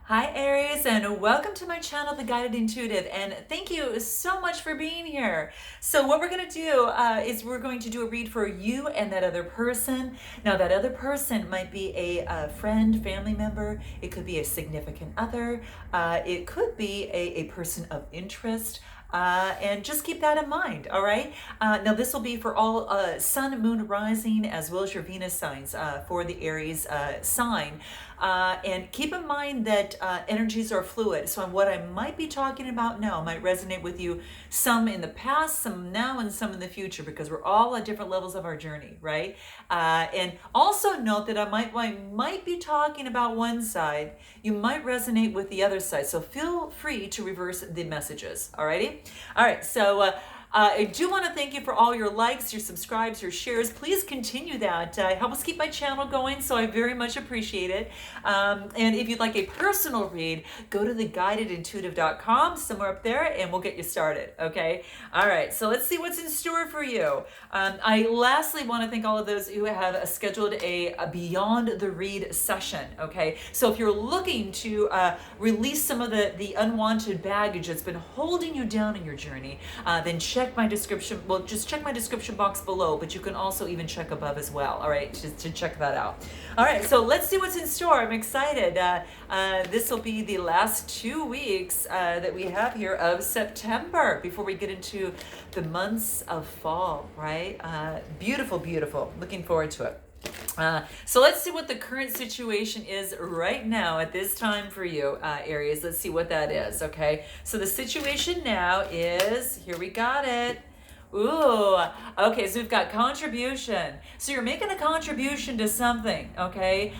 Hi Aries, and welcome to my channel, The Guided Intuitive, and thank you so much for being here. So what we're going to do is we're going to do a read for you and that other person. Now that other person might be a friend, family member, it could be a significant other, it could be a person of interest. And just keep that in mind, all right? Now, this will be for all sun, moon, rising, as well as your Venus signs for the Aries sign. And keep in mind that energies are fluid. So what I might be talking about now might resonate with you, some in the past, some now, and some in the future, because we're all at different levels of our journey, right? And also note that I might be talking about one side. You might resonate with the other side. So feel free to reverse the messages, all righty? All right, so I do want to thank you for all your likes, your subscribes, your shares. Please continue that. Help us keep my channel going, so I very much appreciate it. And if you'd like a personal read, go to theguidedintuitive.com, somewhere up there, and we'll get you started, okay? All right, so let's see what's in store for you. I lastly want to thank all of those who have scheduled a Beyond the Read session, okay? So if you're looking to release some of the unwanted baggage that's been holding you down in your journey, then check my description. Well, just check my description box below, but you can also even check above as well. All right, just to check that out. All right, so let's see what's in store. I'm excited. This will be the last 2 weeks that we have here of September before we get into the months of fall, right? Beautiful, beautiful. Looking forward to it. So let's see what the current situation is right now at this time for you, Aries. Let's see what that is, okay? So the situation now is, here we got it. Ooh, okay, so we've got contribution. So you're making a contribution to something, okay?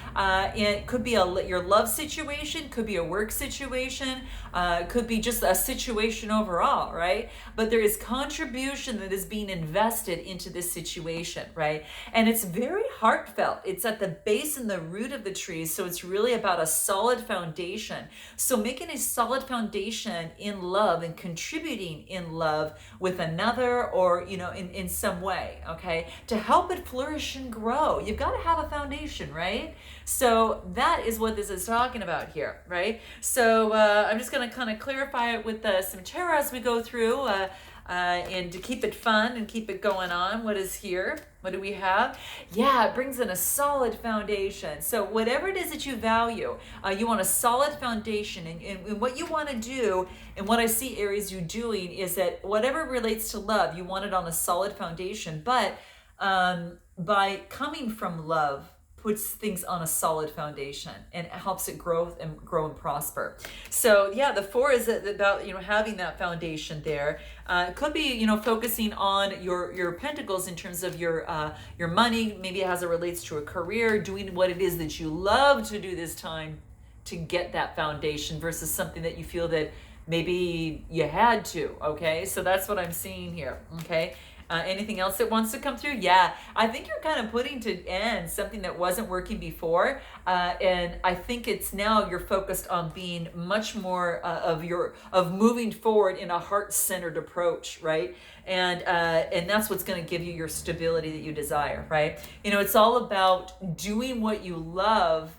It could be your love situation, could be a work situation, could be just a situation overall, right? But there is contribution that is being invested into this situation, right? And it's very heartfelt. It's at the base and the root of the tree, so it's really about a solid foundation. So making a solid foundation in love and contributing in love with another, or in some way, okay, to help it flourish and grow. You've got to have a foundation, right? So that is what this is talking about here, right? So I'm just going to kind of clarify it with some tarot as we go through, and to keep it fun and keep it going on. What is here? What do we have? Yeah, it brings in a solid foundation. So whatever it is that you value, you want a solid foundation. And what you want to do, and what I see Aries you doing, is that whatever relates to love, you want it on a solid foundation. But by coming from love, puts things on a solid foundation and helps it grow and prosper. So yeah, the 4 is about having that foundation there. It could be focusing on your pentacles in terms of your money. Maybe as it relates to a career, doing what it is that you love to do this time to get that foundation versus something that you feel that maybe you had to. Okay, so that's what I'm seeing here. Okay. Anything else that wants to come through? Yeah, I think you're kind of putting to end something that wasn't working before, and I think it's now you're focused on being much more of moving forward in a heart-centered approach, right? And that's what's going to give you your stability that you desire, right? It's all about doing what you love,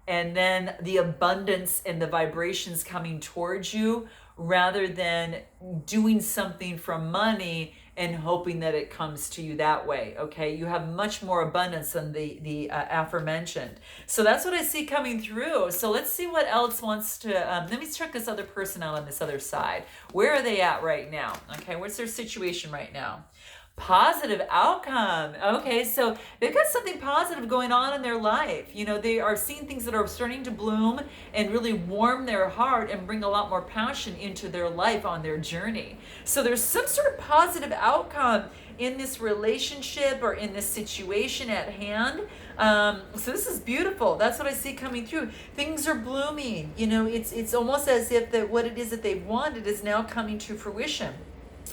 and then the abundance and the vibrations coming towards you, rather than doing something for money and hoping that it comes to you that way, okay? You have much more abundance than the aforementioned. So that's what I see coming through. So let's see what else wants to, let me check this other person out on this other side. Where are they at right now? Okay, what's their situation right now? Positive outcome. Okay, so they've got something positive going on in their life. They are seeing things that are starting to bloom and really warm their heart and bring a lot more passion into their life on their journey. So there's some sort of positive outcome in this relationship or in this situation at hand. So this is beautiful. That's what I see coming through. Things are blooming. It's almost as if that what it is that they've wanted is now coming to fruition.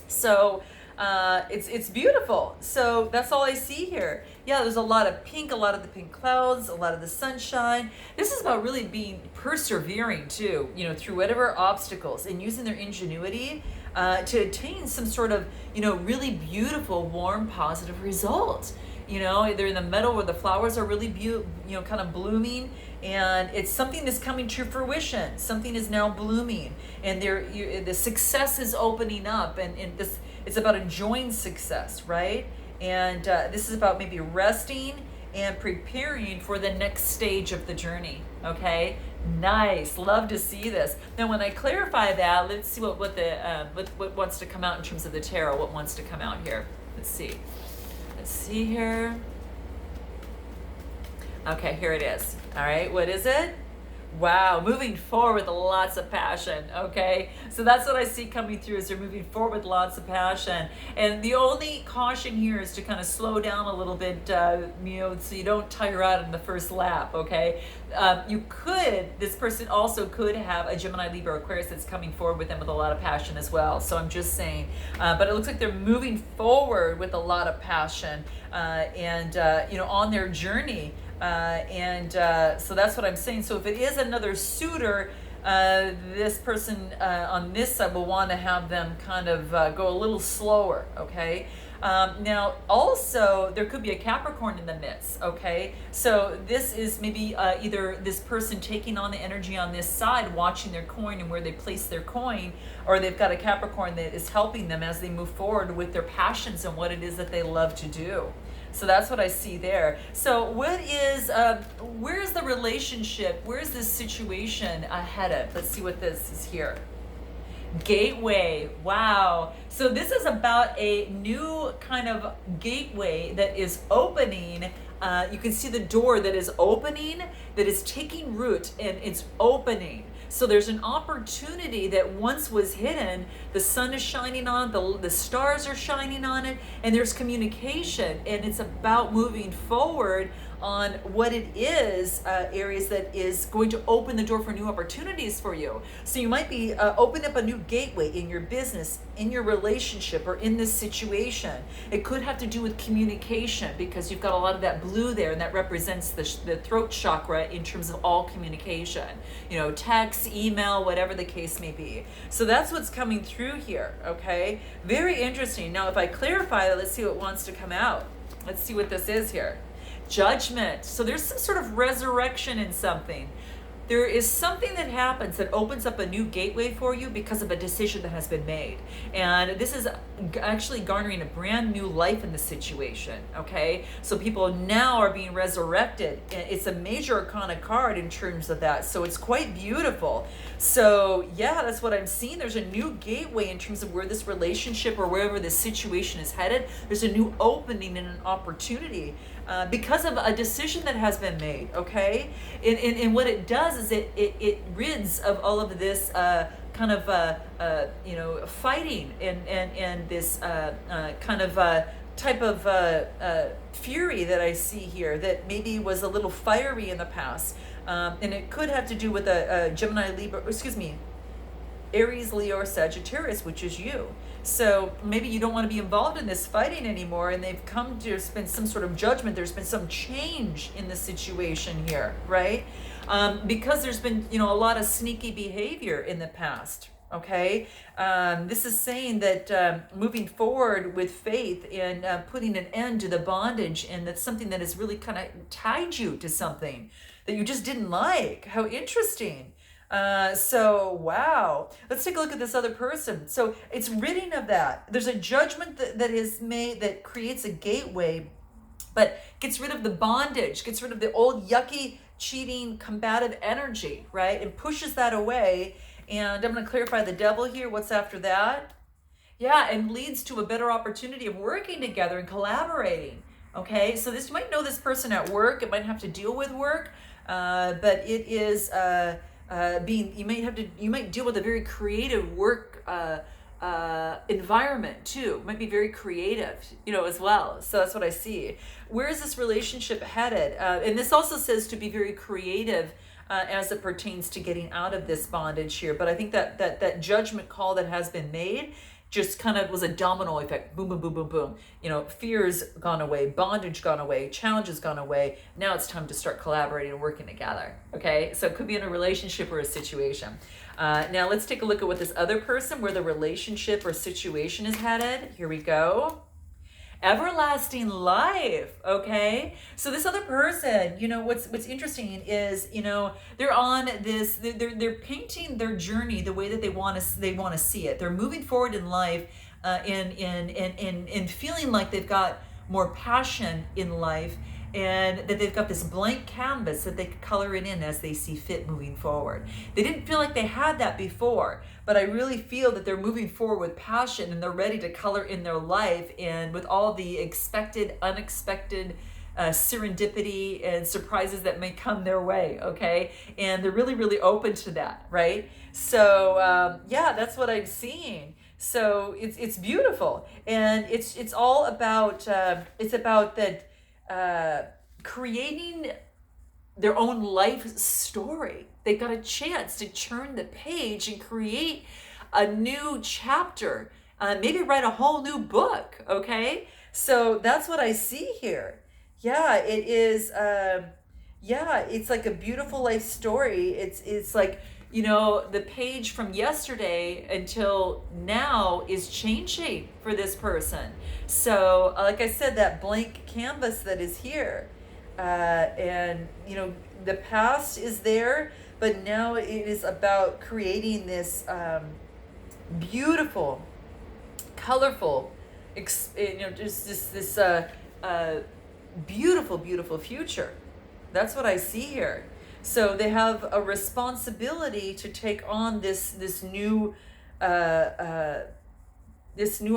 So it's beautiful. So that's all I see here. Yeah, there's a lot of pink, a lot of the pink clouds, a lot of the sunshine. This is about really being persevering too, through whatever obstacles, and using their ingenuity to attain some sort of, really beautiful, warm, positive result. You know, they're in the meadow where the flowers are really kind of blooming, and it's something that's coming to fruition. Something is now blooming, and the success is opening up, and this, it's about enjoying success, right? And this is about maybe resting and preparing for the next stage of the journey. Okay, nice. Love to see this. Now, when I clarify that, let's see what wants to come out in terms of the tarot. What wants to come out here? Let's see. Let's see here. Okay, here it is. All right, what is it? Wow, moving forward with lots of passion. Okay, so that's what I see coming through, is they're moving forward with lots of passion. And the only caution here is to kind of slow down a little bit, so you don't tire out in the first lap. Okay, this person also could have a Gemini, Libra, Aquarius that's coming forward with them with a lot of passion as well. So I'm just saying, but it looks like they're moving forward with a lot of passion, and on their journey. So that's what I'm saying. So if it is another suitor, this person on this side will want to have them kind of go a little slower, okay? Now, also, there could be a Capricorn in the midst, okay? So this is maybe either this person taking on the energy on this side, watching their coin and where they place their coin, or they've got a Capricorn that is helping them as they move forward with their passions and what it is that they love to do. So that's what I see there. So where's the relationship? Where's this situation headed? Let's see what this is here. Gateway. Wow. So this is about a new kind of gateway that is opening. You can see the door that is opening, that is taking root, and it's opening. So there's an opportunity that once was hidden. The sun is shining on it, the stars are shining on it, and there's communication, and it's about moving forward on what it is, Aries, that is going to open the door for new opportunities for you. So you might be opening up a new gateway in your business, in your relationship, or in this situation. It could have to do with communication, because you've got a lot of that blue there, and that represents the throat chakra in terms of all communication. Text, email, whatever the case may be. So that's what's coming through here, okay? Very interesting. Now, if I clarify that, let's see what wants to come out. Let's see what this is here. Judgment. So there's some sort of resurrection in something. There is something that happens that opens up a new gateway for you because of a decision that has been made. And this is actually garnering a brand new life in the situation, okay? So people now are being resurrected. It's a major arcana card in terms of that. So it's quite beautiful. So yeah, that's what I'm seeing. There's a new gateway in terms of where this relationship or wherever this situation is headed. There's a new opening and an opportunity because of a decision that has been made, okay? And what it does is it rids of all of this kind of fighting and this kind of type of fury that I see here that maybe was a little fiery in the past, and it could have to do with a Gemini, Libra, Aries, Leo, or Sagittarius, which is you. So maybe you don't want to be involved in this fighting anymore, and there's been some sort of judgment, there's been some change in the situation here, right? Because there's been, a lot of sneaky behavior in the past, okay? This is saying that moving forward with faith and putting an end to the bondage, and that's something that has really kind of tied you to something that you just didn't like. How interesting. So wow, let's take a look at this other person. So it's ridding of that. There's a judgment that is made that creates a gateway, but gets rid of the bondage, gets rid of the old yucky, cheating, combative energy, right? And pushes that away. And I'm going to clarify the devil here. What's after that? Yeah, and leads to a better opportunity of working together and collaborating. Okay, so you might know this person at work. It might have to deal with work, but it is you might deal with a very creative work environment too. It might be very creative, as well. So that's what I see. Where is this relationship headed? And this also says to be very creative as it pertains to getting out of this bondage here. But I think that judgment call that has been made just kind of was a domino effect. Boom, boom, boom, boom, boom. Fear's gone away, bondage gone away, challenges gone away. Now it's time to start collaborating and working together. Okay, so it could be in a relationship or a situation. Now let's take a look at what this other person, where the relationship or situation is headed. Here we go. everlasting life. Okay, so this other person, what's interesting is, they're on this, they're painting their journey the way that they want to see it. They're moving forward in life, in feeling like they've got more passion in life, and that they've got this blank canvas that they could color it in as they see fit moving forward. They didn't feel like they had that before, but I really feel that they're moving forward with passion, and they're ready to color in their life, and with all the expected, unexpected serendipity and surprises that may come their way. Okay, and they're really, really open to that, right? So yeah, that's what I'm seeing. So it's beautiful, and it's all about it's about that, creating their own life story. They got a chance to turn the page and create a new chapter, maybe write a whole new book. Okay, so that's what I see here. Yeah, it is. Yeah, it's like a beautiful life story. It's like, the page from yesterday until now is changing for this person. So like I said, that blank canvas that is here, and the past is there, but now it is about creating this beautiful, colorful, just this beautiful, beautiful future. That's what I see here. So they have a responsibility to take on this new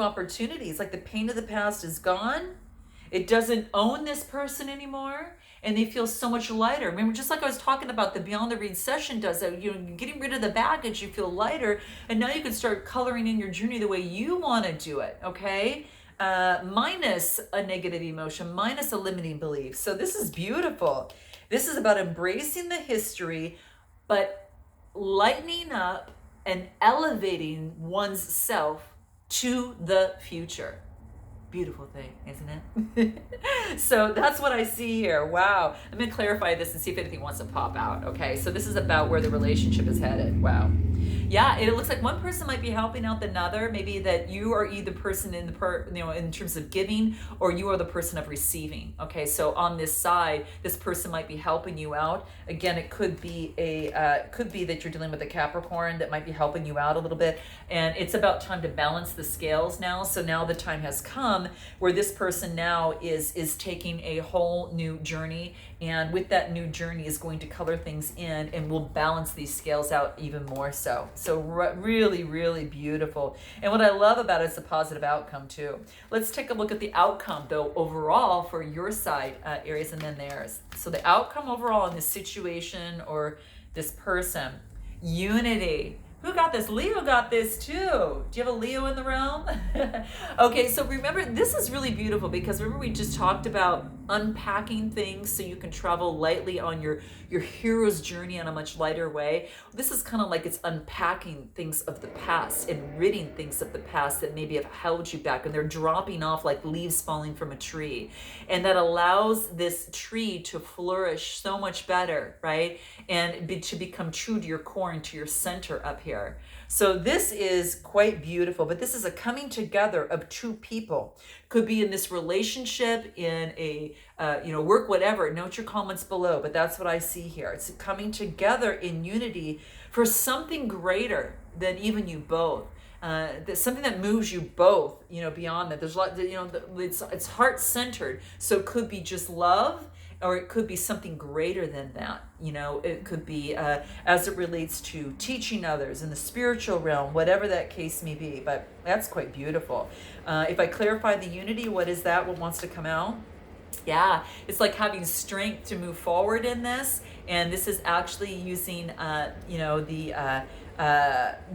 opportunity. It's like the pain of the past is gone. It doesn't own this person anymore, and they feel so much lighter. Remember, just like I was talking about, the Beyond the Read session does that. You're getting rid of the baggage, you feel lighter, and now you can start coloring in your journey the way you want to do it. Okay. Minus a negative emotion, minus a limiting belief. So this is beautiful. This is about embracing the history, but lightening up and elevating one's self to the future. Beautiful thing, isn't it? So that's what I see here. Wow. I'm going to clarify this and see if anything wants to pop out. Okay, so this is about where the relationship is headed. Wow. Yeah, it looks like one person might be helping out another. Maybe that you are either person in in terms of giving, or you are the person of receiving. Okay, so on this side, this person might be helping you out. Again, it could be that you're dealing with a Capricorn that might be helping you out a little bit, and it's about time to balance the scales now. So now the time has come where this person now is taking a whole new journey, and with that new journey is going to color things in and will balance these scales out even more so. So really, really beautiful. And what I love about it is the positive outcome too. Let's take a look at the outcome though overall for your side, Aries, and then theirs. So the outcome overall in this situation or this person, unity. Who got this? Leo got this too. Do you have a Leo in the realm? Okay, so remember, this is really beautiful because remember we just talked about unpacking things so you can travel lightly on your hero's journey in a much lighter way. This is kind of like it's unpacking things of the past and ridding things of the past that maybe have held you back, and they're dropping off like leaves falling from a tree. And that allows this tree to flourish so much better, right? And to become true to your core and to your center up here. So this is quite beautiful, but this is a coming together of two people. Could be in this relationship, in a work, whatever. Note your comments below, but that's what I see here. It's coming together in unity for something greater than even you both. Something that moves you both, beyond that. There's a lot, it's heart-centered, so it could be just love, or it could be something greater than that. It could be as it relates to teaching others in the spiritual realm, whatever that case may be. But that's quite beautiful. If I clarify the unity, what is that? What wants to come out? Yeah, it's like having strength to move forward in this. And this is actually using,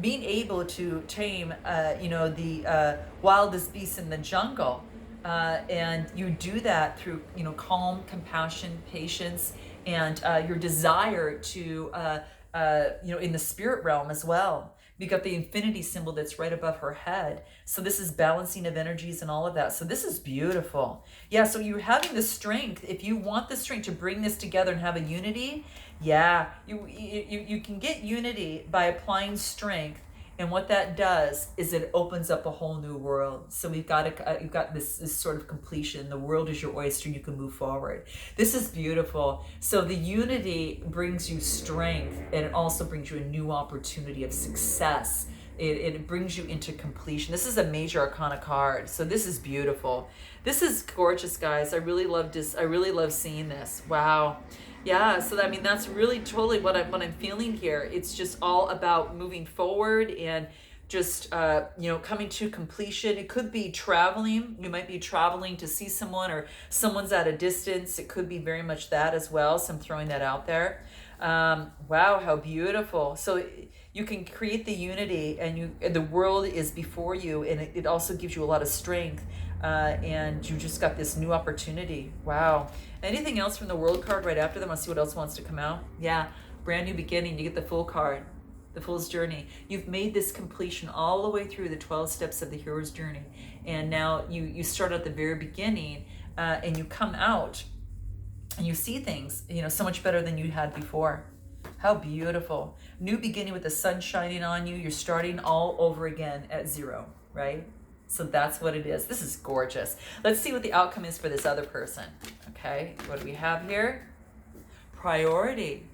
being able to tame, the wildest beasts in the jungle. And you do that through, calm, compassion, patience, and your desire to, in the spirit realm as well. We got the infinity symbol that's right above her head. So this is balancing of energies and all of that. So this is beautiful. Yeah, so you're having the strength. If you want the strength to bring this together and have a unity, yeah, you can get unity by applying strength And what that does is it opens up a whole new world. So you've got this sort of completion. The world is your oyster. You can move forward. This is beautiful. So the unity brings you strength, and it also brings you a new opportunity of success. It brings you into completion. This is a major arcana card. So this is beautiful. This is gorgeous, guys. I really love this. I really love seeing this. Wow. Yeah, so I mean, that's really totally what I'm feeling here. It's just all about moving forward and just, coming to completion. It could be traveling. You might be traveling to see someone, or someone's at a distance. It could be very much that as well. So I'm throwing that out there. Wow, how beautiful. So you can create the unity, and the world is before you, and it also gives you a lot of strength. And you just got this new opportunity. Wow. Anything else from the World card right after them? Let's see what else wants to come out. Yeah, brand new beginning. You get the Fool card, the Fool's journey. You've made this completion all the way through the 12 steps of the hero's journey, and now you start at the very beginning, and you come out and you see things, so much better than you had before. How beautiful. New beginning with the sun shining on you. You're starting all over again at zero, right? So that's what it is. This is gorgeous. Let's see what the outcome is for this other person. Okay, what do we have here? Priority.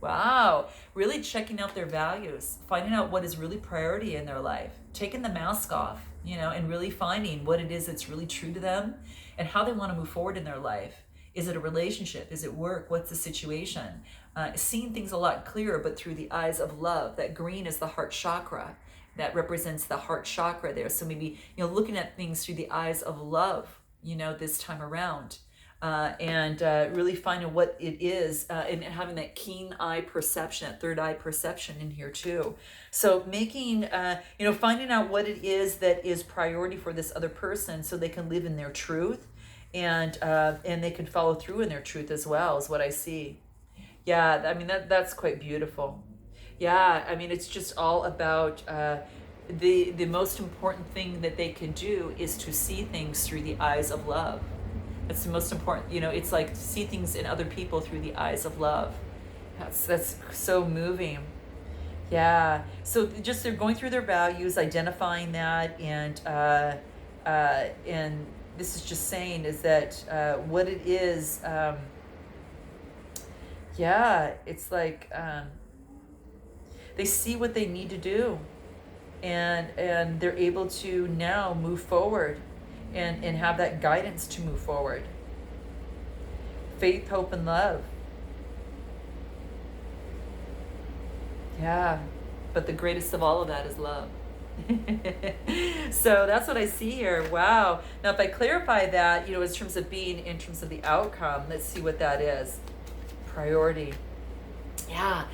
Wow. Really checking out their values, finding out what is really priority in their life, taking the mask off, and really finding what it is that's really true to them and how they want to move forward in their life. Is it a relationship? Is it work? What's the situation? Seeing things a lot clearer, but through the eyes of love. That green is the heart chakra. That represents the heart chakra there. So maybe, looking at things through the eyes of love, this time around. And really finding what it is, and having that keen eye perception, that third eye perception in here too. So making, finding out what it is that is priority for this other person, so they can live in their truth, and they can follow through in their truth as well, is what I see. Yeah, I mean, that's quite beautiful. Yeah, I mean, it's just all about the most important thing that they can do is to see things through the eyes of love. That's the most important, it's like to see things in other people through the eyes of love. That's so moving. Yeah, so just they're going through their values, identifying that, and this is just saying is that what it is, it's like they see what they need to do, and they're able to now move forward and have that guidance to move forward. Faith, hope, and love. Yeah, but the greatest of all of that is love. So that's what I see here. Wow. Now, if I clarify that, in terms of in terms of the outcome, let's see what that is. Priority. Yeah.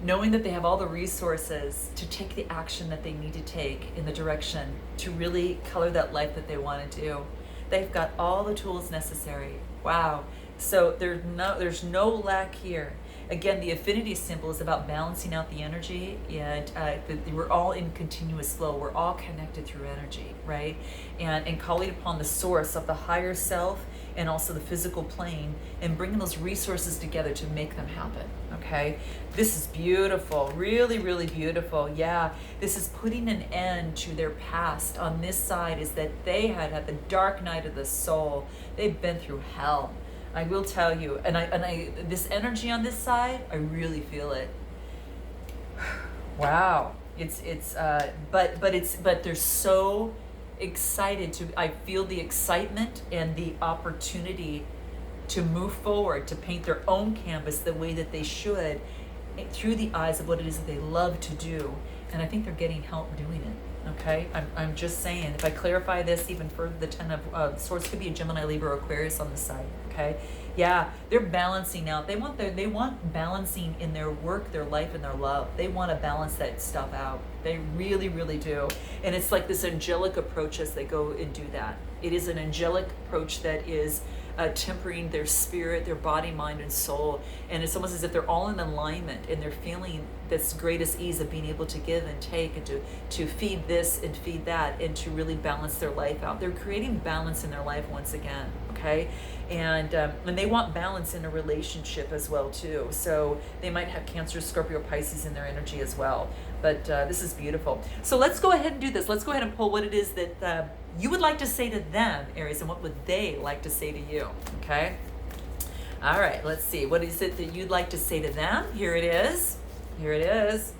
Knowing that they have all the resources to take the action that they need to take in the direction to really color that life that they want to do. They've got all the tools necessary. Wow. So there's no lack here. Again, the affinity symbol is about balancing out the energy, and we're all in continuous flow. We're all connected through energy, right? And calling upon the source of the higher self and also the physical plane, and bringing those resources together to make them happen, okay? This is beautiful, really, really beautiful. Yeah, this is putting an end to their past. On this side is that they had the dark night of the soul. They've been through hell. I will tell you, and I this energy on this side, I really feel it. Wow, but they're so excited to. I feel the excitement and the opportunity to move forward, to paint their own canvas the way that they should, through the eyes of what it is that they love to do, and I think they're getting help doing it. Okay, I'm just saying, if I clarify this even further, the 10 of Swords could be a Gemini, Libra, or Aquarius on the side. Okay, yeah, they're balancing out. They want balancing in their work, their life, and their love. They want to balance that stuff out. They really, really do. And it's like this angelic approach as they go and do that. It is an angelic approach that is tempering their spirit, their body, mind, and soul. And it's almost as if they're all in alignment, and they're feeling this greatest ease of being able to give and take, and to feed this and feed that, and to really balance their life out. They're creating balance in their life once again. Okay. okay? And they want balance in a relationship as well too. So they might have Cancer, Scorpio, Pisces in their energy as well. But this is beautiful. So let's go ahead and do this. Let's go ahead and pull what it is that you would like to say to them, Aries, and what would they like to say to you, okay? All right, let's see. What is it that you'd like to say to them? Here it is. Here it is.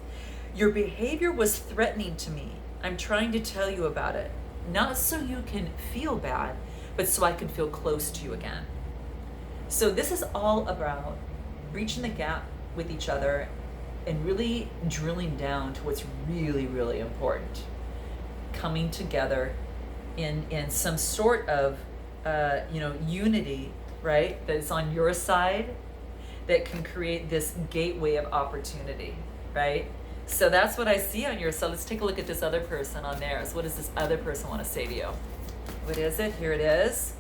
Your behavior was threatening to me. I'm trying to tell you about it. Not so you can feel bad, but so I can feel close to you again. So this is all about reaching the gap with each other and really drilling down to what's really, really important. Coming together in some sort of, unity, right? That's on your side, that can create this gateway of opportunity, right? So that's what I see on yours. So let's take a look at this other person on theirs. What does this other person want to say to you? What is it? Here it is.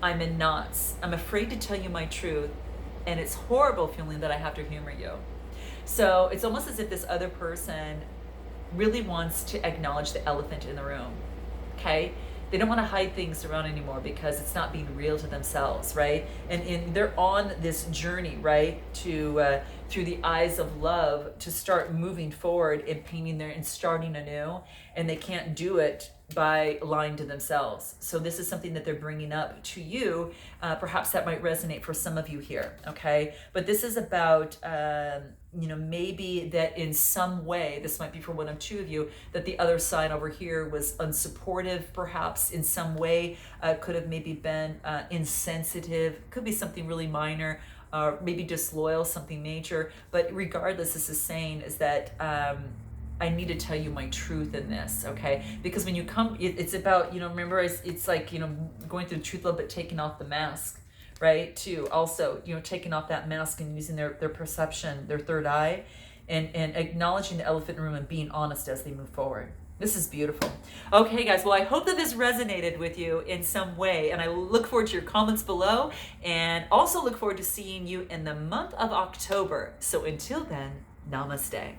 I'm in knots. I'm afraid to tell you my truth, and it's horrible feeling that I have to humor you. So it's almost as if this other person really wants to acknowledge the elephant in the room, okay? They don't want to hide things around anymore because it's not being real to themselves, right? And they're on this journey, right, to through the eyes of love, to start moving forward and painting their and starting anew, and they can't do it by lying to themselves. So this is something that they're bringing up to you. Perhaps that might resonate for some of you here, okay? But this is about, maybe that in some way, this might be for one of two of you, that the other side over here was unsupportive, perhaps in some way, could have maybe been insensitive, could be something really minor, maybe disloyal, something major. But regardless, this is saying is that I need to tell you my truth in this, okay? Because when you come, it's about, remember, it's like, going through truth, love, but taking off the mask, right? Too, also, taking off that mask and using their perception, their third eye, and acknowledging the elephant in the room and being honest as they move forward. This is beautiful. Okay, guys, well, I hope that this resonated with you in some way, and I look forward to your comments below, and also look forward to seeing you in the month of October. So until then, namaste.